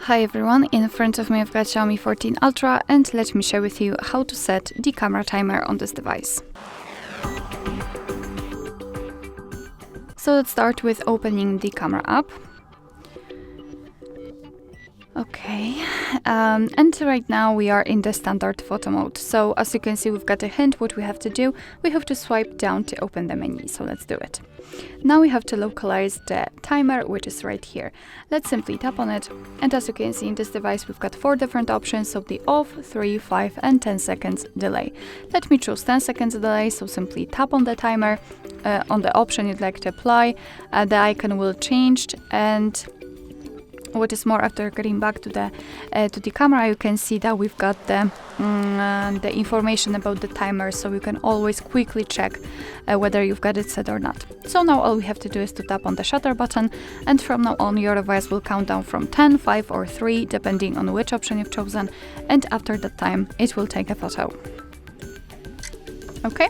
Hi everyone, in front of me I've got Xiaomi 14 Ultra and let me share with you how to set the camera timer on this device. So let's start with opening the camera app. Okay, and right now we are in the standard photo mode. So as you can see, we've got a hint what we have to do. We have to swipe down to open the menu, so let's do it. Now we have to localize the timer, which is right here. Let's simply tap on it, and as you can see in this device we've got 4 different options, so the off, 3, 5 and 10 seconds delay. Let me choose 10 seconds delay, so simply tap on the timer, on the option you'd like to apply, the icon will change, and what is more, after getting back to the camera, you can see that we've got the information about the timer, so you can always quickly check whether you've got it set or not. So now all we have to do is to tap on the shutter button, and from now on your device will count down from 10, 5 or 3, depending on which option you've chosen, and after that time it will take a photo. Okay,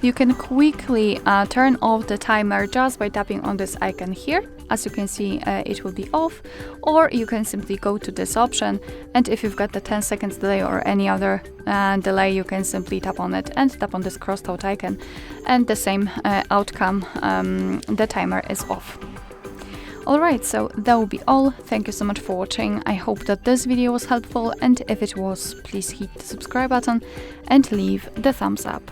you can quickly turn off the timer just by tapping on this icon here. As you can see, it will be off, or you can simply go to this option, and if you've got the 10 seconds delay or any other delay, you can simply tap on it and tap on this crossed out icon, and the same outcome, the timer is off. Alright, so that will be all. Thank you so much for watching. I hope that this video was helpful, and if it was, please hit the subscribe button and leave the thumbs up.